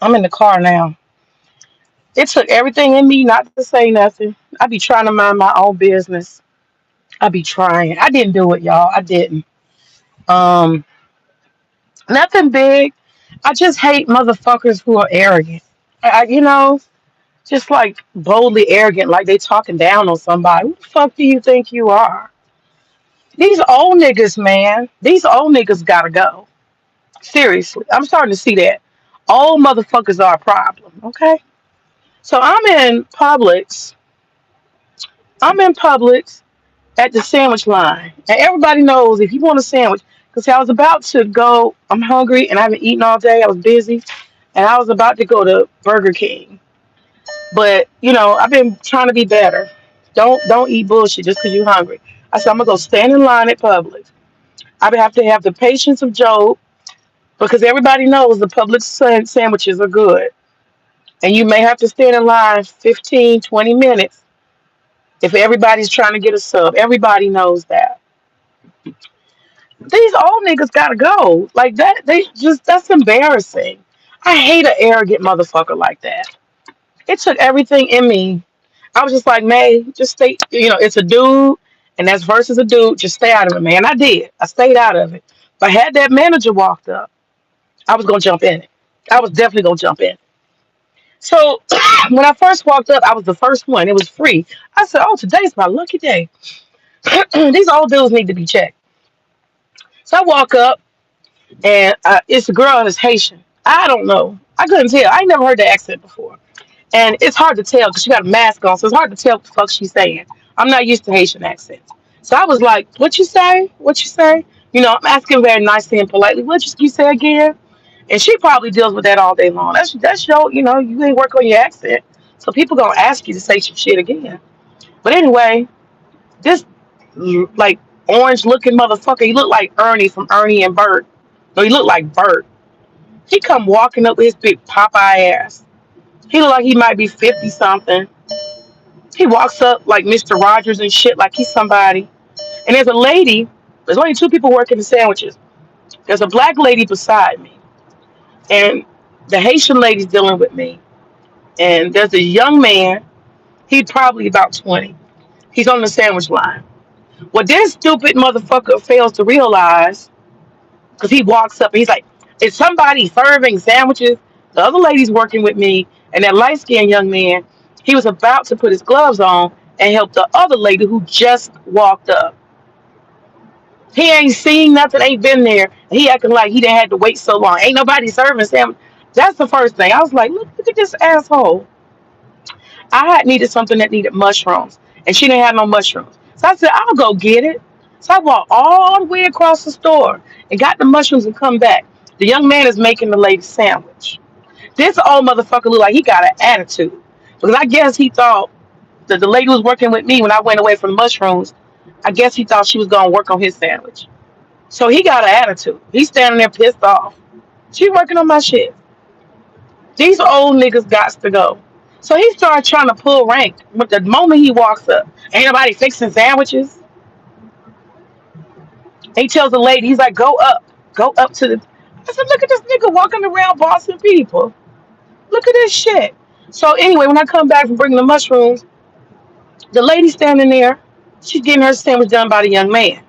I'm in the car now. It took everything in me not to say nothing. I be trying to mind my own business. I be trying. I didn't do it, y'all. I didn't. Um, Nothing big. I just hate motherfuckers who are arrogant. Just like boldly arrogant, like they talking down on somebody. Who the fuck do you think you are? These old niggas, man. These old niggas gotta go. Seriously, I'm starting to see that. Old motherfuckers are a problem. Okay, so I'm in Publix at the sandwich line, and everybody knows if you want a sandwich. Because I was about to go. I'm hungry and I haven't eaten all day. I was busy, and I was about to go to Burger King. But I've been trying to be better. Don't eat bullshit just because you're hungry. I said I'm gonna go stand in line at Publix. I have to have the patience of Job because everybody knows the Publix sandwiches are good. And you may have to stand in line 15, 20 minutes if everybody's trying to get a sub. Everybody knows that. These old niggas gotta go. Like that, that's embarrassing. I hate an arrogant motherfucker like that. It took everything in me. I was just like, May, just stay, it's a dude, and that's versus a dude, just stay out of it, man. I did. I stayed out of it. But had that manager walked up, I was gonna jump in it. I was definitely gonna jump in. So when I first walked up, I was the first one. It was free. I said, "Oh, today's my lucky day." These old dudes need to be checked. So I walk up, and it's a girl and it's Haitian. I don't know. I couldn't tell. I ain't never heard the accent before, and it's hard to tell because she got a mask on, so it's hard to tell what the fuck she's saying. I'm not used to Haitian accents, so I was like, "What you say? What you say?" I'm asking very nicely and politely. What you say again? And she probably deals with that all day long. That's your, you ain't work on your accent. So people gonna ask you to say some shit again. But anyway, this like orange looking motherfucker, he looked like Ernie from Ernie and Bert. No, he looked like Bert. He come walking up with his big Popeye ass. He look like he might be 50 something. He walks up like Mr. Rogers and shit, like he's somebody. And there's a lady, there's only two people working the sandwiches. There's a black lady beside me. And the Haitian lady's dealing with me. And there's a young man, he's probably about 20. He's on the sandwich line. What this stupid motherfucker fails to realize, because he walks up and he's like, is somebody serving sandwiches? The other lady's working with me, and that light skinned young man, he was about to put his gloves on and help the other lady who just walked up. He ain't seen nothing, ain't been there. He acting like he didn't had to wait so long. Ain't nobody serving sandwiches. That's the first thing. I was like, look at this asshole. I had needed something that needed mushrooms, and she didn't have no mushrooms. So I said, I'll go get it. So I walked all the way across the store and got the mushrooms and come back. The young man is making the lady sandwich. This old motherfucker looked like he got an attitude. Because I guess he thought that the lady was working with me when I went away from the mushrooms. I guess he thought she was going to work on his sandwich. So he got an attitude. He's standing there pissed off. She working on my shit. These old niggas got to go. So he started trying to pull rank. But the moment he walks up, ain't nobody fixing sandwiches. He tells the lady, he's like, go up to the. I said, look at this nigga walking around bossing people. Look at this shit. So anyway, when I come back from bringing the mushrooms, the lady standing there, she's getting her sandwich done by the young man.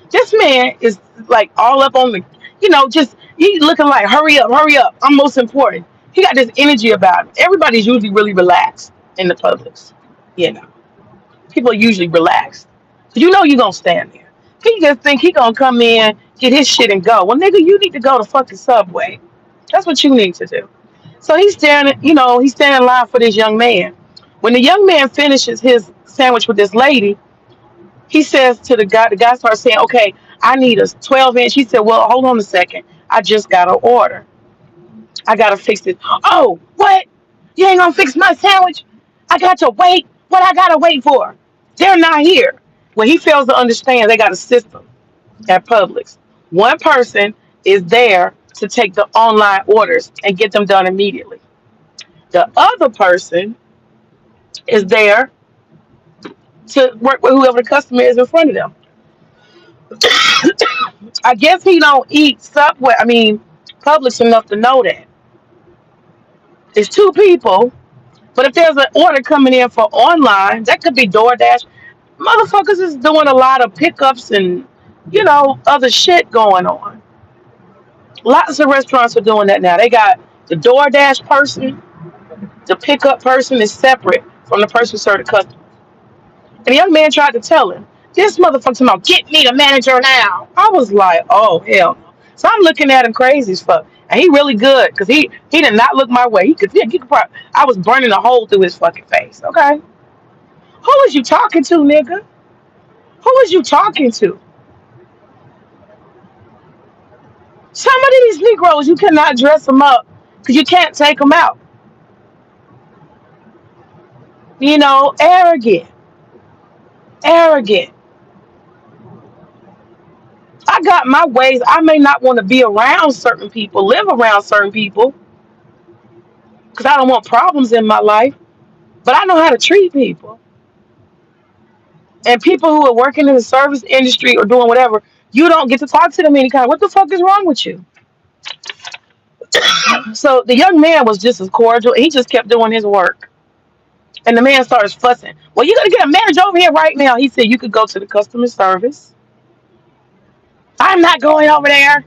This man is like all up on the, just he looking like, hurry up, I'm most important. He got this energy about him. Everybody's usually really relaxed in the Publix. You know, people are usually relaxed. So you're gonna stand there. He just think he gonna come in, get his shit and go. Well, nigga, you need to go to fucking Subway. That's what you need to do. So he's standing in line for this young man. When the young man finishes his sandwich with this lady, he says to the guy starts saying, okay, I need a 12 inch. He said, well, hold on a second. I just got an order. I got to fix it. Oh, what? You ain't going to fix my sandwich? I got to wait. What I got to wait for? They're not here. Well, he fails to understand they got a system at Publix. One person is there to take the online orders and get them done immediately. The other person is there to work with whoever the customer is in front of them. I guess he don't eat Subway. I mean, Publix enough to know that. It's two people, but if there's an order coming in for online, that could be DoorDash. Motherfuckers is doing a lot of pickups and other shit going on. Lots of restaurants are doing that now. They got the DoorDash person, the pickup person is separate from the person serving the customer. And the young man tried to tell him, this motherfucker about get me the manager now. I was like, oh hell no. So I'm looking at him crazy as fuck. And he really good because he did not look my way. He could probably, I was burning a hole through his fucking face. Okay. Who was you talking to, nigga? Who was you talking to? Some of these Negroes, you cannot dress them up because you can't take them out. Arrogant, arrogant. I got my ways. I may not want to be around certain people, live around certain people, because I don't want problems in my life. But I know how to treat people. And people who are working in the service industry or doing whatever, you don't get to talk to them any kind. What the fuck is wrong with you? So the young man was just as cordial. He just kept doing his work. And the man starts fussing. Well, you got to get a manager over here right now. He said, you could go to the customer service. I'm not going over there.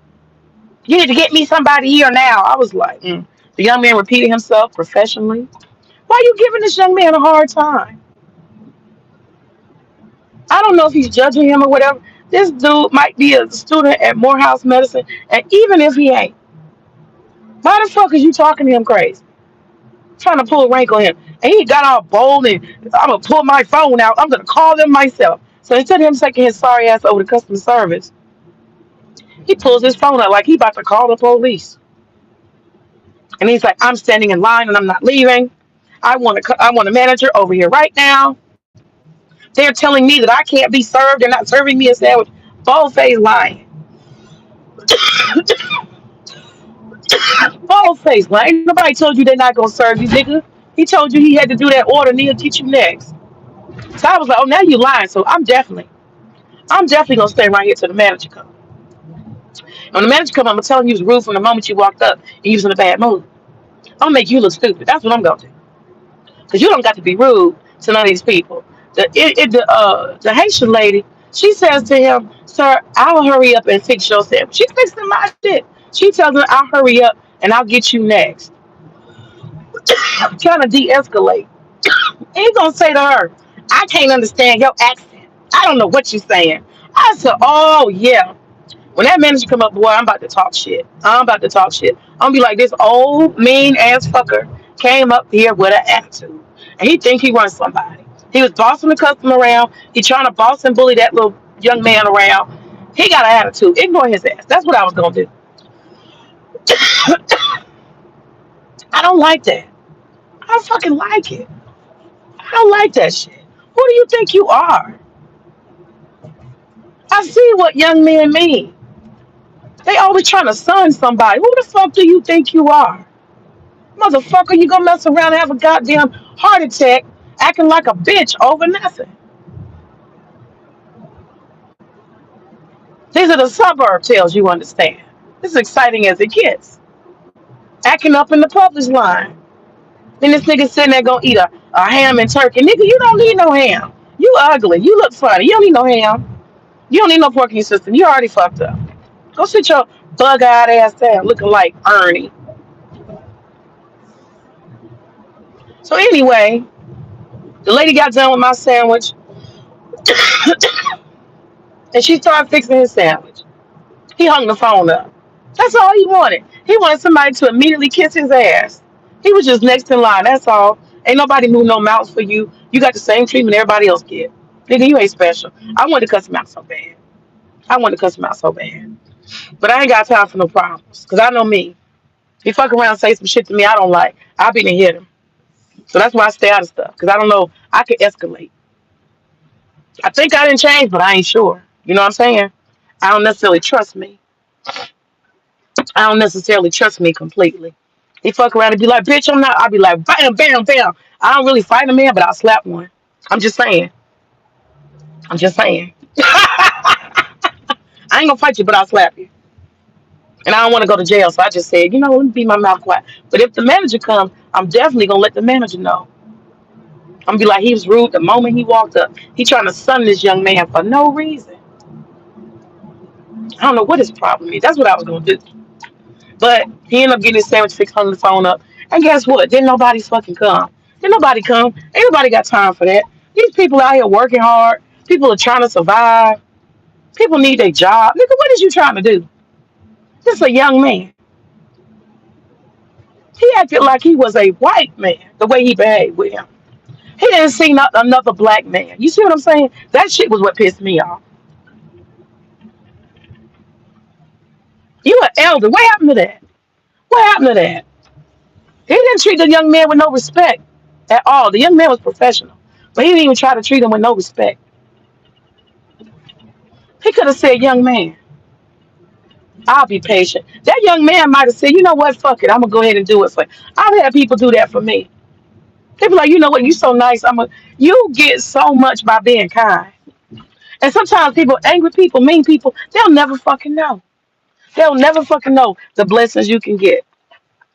You need to get me somebody here now. I was like, mm. The young man repeated himself professionally. Why are you giving this young man a hard time? I don't know if he's judging him or whatever. This dude might be a student at Morehouse Medicine. And even if he ain't, why the fuck is you talking to him crazy? Trying to pull rank on him. And he got all bold and I'm going to pull my phone out. I'm going to call them myself. So instead of him taking his sorry ass over to customer service, he pulls his phone out like he about to call the police. And he's like, I'm standing in line and I'm not leaving. I want a manager over here right now. They're telling me that I can't be served. They're not serving me a sandwich. Bold face lying. Bold face lying. Ain't nobody told you they're not gonna serve you, nigga. He told you he had to do that order and he'll get you next. So I was like, oh, now you lying. So I'm definitely gonna stay right here till the manager comes. And when the manager comes, I'm gonna tell him you was rude from the moment you walked up and you was in a bad mood. I'm gonna make you look stupid. That's what I'm gonna do. Because you don't got to be rude to none of these people. The Haitian lady, she says to him, "Sir, I'll hurry up and fix your sandwich." She's fixing my shit. She tells him, "I'll hurry up and I'll get you next." I'm trying to de-escalate. He's gonna say to her, "I can't understand your accent. I don't know what you're saying." I said, "Oh yeah." When that manager come up, boy, I'm about to talk shit. I'm about to talk shit. I'm gonna be like, this old mean ass fucker came up here with an attitude, and he think he runs somebody. He was bossing the customer around. He trying to boss and bully that little young man around. He got an attitude. Ignore his ass. That's what I was gonna do. I don't like that. I don't fucking like it. I don't like that shit. Who do you think you are? I see what young men mean. They always trying to son somebody. Who the fuck do you think you are? Motherfucker, you gonna mess around and have a goddamn heart attack acting like a bitch over nothing. These are the suburb tales, you understand. This is exciting as it gets. Acting up in the public line. Then this nigga sitting there gonna eat a ham and turkey. Nigga, you don't need no ham. You ugly. You look funny. You don't need no ham. You don't need no pork in your system. You already fucked up. Go sit your bug-eyed ass down looking like Ernie. So anyway, the lady got done with my sandwich and she started fixing his sandwich. He hung the phone up. That's all he wanted. He wanted somebody to immediately kiss his ass. He was just next in line. That's all. Ain't nobody moved no mouths for you. You got the same treatment everybody else get. Nigga, you ain't special. I wanted to cuss him out so bad. I wanted to cuss him out so bad. But I ain't got time for no problems. Because I know me. He fuck around and say some shit to me I don't like. I'll be to hit him. So that's why I stay out of stuff. Because I don't know. I could escalate. I think I didn't change, but I ain't sure. You know what I'm saying? I don't necessarily trust me. I don't necessarily trust me completely. He fuck around and be like, bitch, I'm not. I'll be like, bam, bam, bam. I don't really fight a man, but I'll slap one. I'm just saying. I'm just saying. I ain't gonna fight you, but I'll slap you. And I don't want to go to jail, so I just said, let me be my mouth quiet. But if the manager comes, I'm definitely gonna let the manager know. I'm gonna be like, he was rude the moment he walked up. He trying to sun this young man for no reason. I don't know what his problem is. That's what I was gonna do. But he ended up getting his sandwich fixed, hung the phone up. And guess what? Didn't nobody fucking come. Didn't nobody come. Ain't nobody got time for that. These people out here working hard. People are trying to survive. People need their job. Nigga, what is you trying to do? This is a young man. He acted like he was a white man, the way he behaved with him. He didn't see another black man. You see what I'm saying? That shit was what pissed me off. You an elder. What happened to that? What happened to that? He didn't treat the young man with no respect at all. The young man was professional, but he didn't even try to treat him with no respect. He could have said, young man, I'll be patient. That young man might have said, you know what, fuck it. I'm going to go ahead and do it for you. I've had people do that for me. They be like, you know what, you so nice. You get so much by being kind. And sometimes people, angry people, mean people, they'll never fucking know. They'll never fucking know the blessings you can get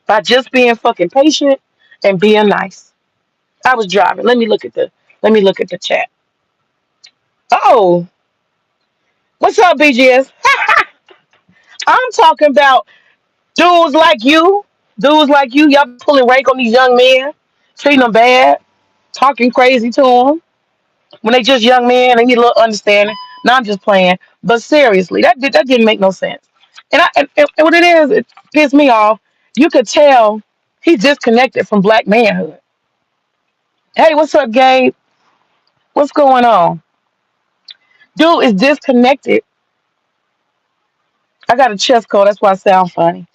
by just being fucking patient and being nice. I was driving. Let me look at the chat. Oh, what's up, BGS? I'm talking about dudes like you. Dudes like you, y'all pulling rank on these young men, treating them bad, talking crazy to them when they just young men. They need a little understanding. Now I'm just playing, but seriously, that didn't make no sense. And what it is, it pissed me off. You could tell he's disconnected from black manhood. Hey, what's up, Gabe? What's going on? Dude is disconnected. I got a chest cold. That's why I sound funny.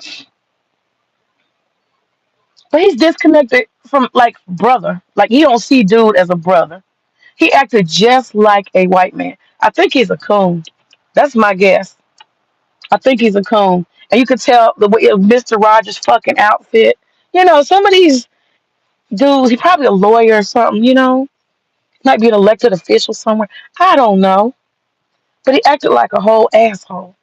But he's disconnected from like brother. Like he don't see dude as a brother. He acted just like a white man. I think he's a coon. That's my guess. I think he's a coon. And you could tell the way of Mr. Rogers' fucking outfit. Some of these dudes, he probably a lawyer or something. Might be an elected official somewhere. I don't know. But he acted like a whole asshole.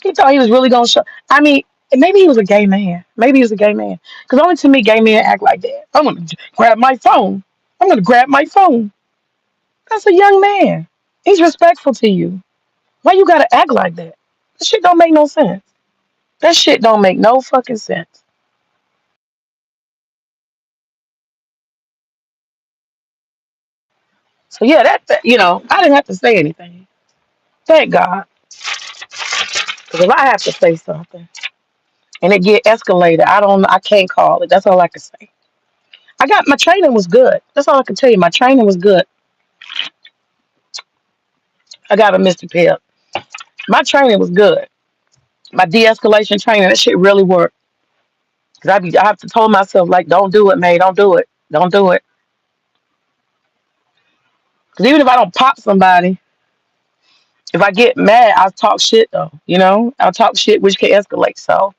He thought he was really gonna show. I mean, maybe he was a gay man. Maybe he was a gay man. Because only to me, gay men act like that. I'm gonna grab my phone. I'm gonna grab my phone. That's a young man. He's respectful to you. Why you gotta act like that? That shit don't make no sense. That shit don't make no fucking sense. So yeah, I didn't have to say anything. Thank God. Because if I have to say something and it get escalated, I can't call it. That's all I can say. My training was good. That's all I can tell you. My training was good. I got a Mr. Pip. My training was good. My de-escalation training, that shit really worked. Cause I have to told myself like, don't do it, May, don't do it, don't do it. Cause even if I don't pop somebody, if I get mad, I'll talk shit though. I'll talk shit which can escalate. So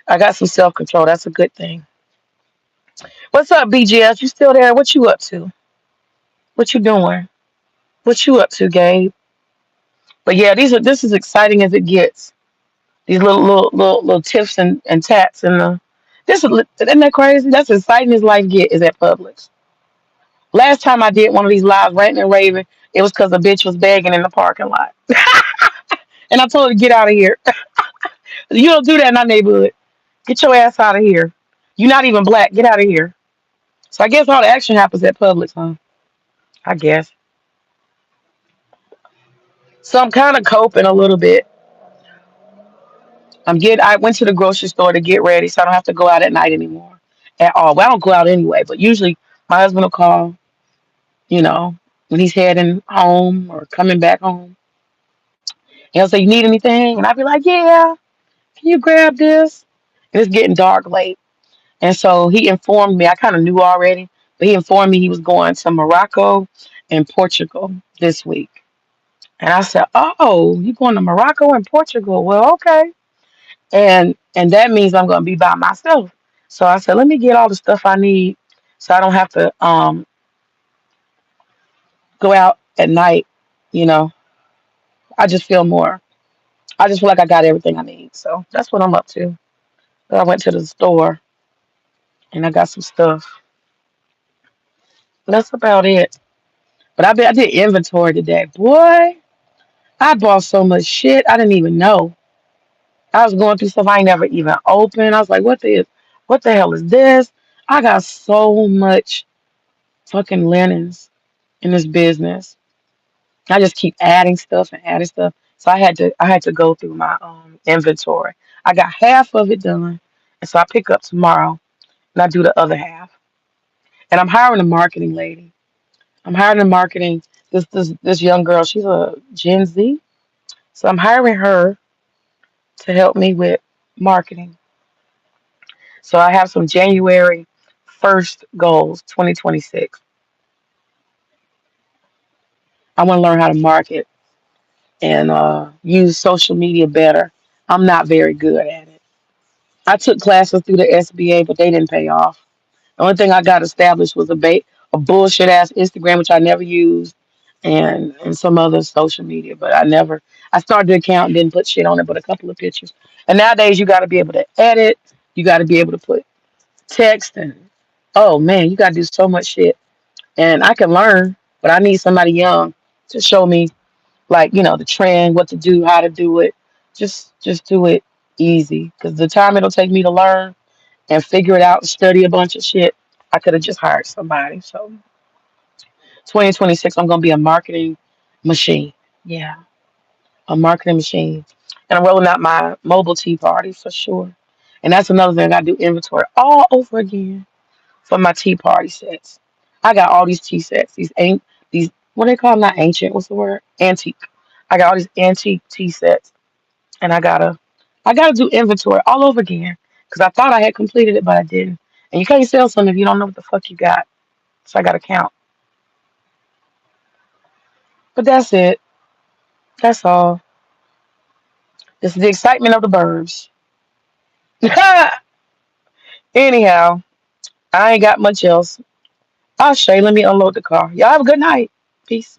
I got some self control. That's a good thing. What's up, BGS? You still there? What you up to? What you doing? What you up to, Gabe? But yeah, this is exciting as it gets. These little tips and tats and isn't that crazy? That's as exciting as life get is at Publix. Last time I did one of these lives ranting and raving, it was because a bitch was begging in the parking lot. And I told her to get out of here. You don't do that in our neighborhood. Get your ass out of here. You're not even black. Get out of here. So I guess all the action happens at Publix, huh? I guess. So I'm kind of coping a little bit. I went to the grocery store to get ready so I don't have to go out at night anymore at all. Well, I don't go out anyway, but usually my husband will call, you know, when he's heading home or coming back home. He'll say, you need anything? And I'll be like, yeah, can you grab this? And it's getting dark late. And so he informed me, I kind of knew already, but he informed me he was going to Morocco and Portugal this week. And I said, oh, you going to Morocco and Portugal? Well, okay. And that means I'm going to be by myself. So I said, let me get all the stuff I need so I don't have to go out at night. You know, I just feel more. I just feel like I got everything I need. So that's what I'm up to. I went to the store and I got some stuff. That's about it. But I did inventory today. Boy, I bought so much shit I didn't even know. I was going through stuff I ain't never even opened. I was like, what the hell is this? I got so much fucking linens in this business. I just keep adding stuff and adding stuff. So I had to go through my inventory. I got half of it done. And so I pick up tomorrow and I do the other half. And I'm hiring a marketing lady. I'm hiring a marketing this young girl. She's a Gen Z. So I'm hiring her to help me with marketing. So I have some January 1st goals, 2026. I want to learn how to market and use social media better. I'm not very good at it. I took classes through the SBA, but they didn't pay off. The only thing I got established was a bullshit ass Instagram, which I never used, and some other social media. But I started the account and didn't put shit on it, but a couple of pictures. And nowadays, you got to be able to edit. You got to be able to put text and oh man, you got to do so much shit. And I can learn, but I need somebody young to show me, like the trend, what to do, how to do it. Just do it easy, because the time it'll take me to learn and figure it out and study a bunch of shit, I could have just hired somebody. So 2026, I'm gonna be a marketing machine. Yeah, a marketing machine. And I'm rolling out my mobile tea party for sure. And that's another thing. I gotta do inventory all over again for my tea party sets. I got all these tea sets. These what do they call them? Not ancient. What's the word? Antique. I got all these antique tea sets, and I gotta do inventory all over again because I thought I had completed it, but I didn't. And you can't sell something if you don't know what the fuck you got. So I gotta count. But that's it. That's all. This is the excitement of the Burbs. Anyhow, I ain't got much else. I'll show you. Let me unload the car. Y'all have a good night. Peace.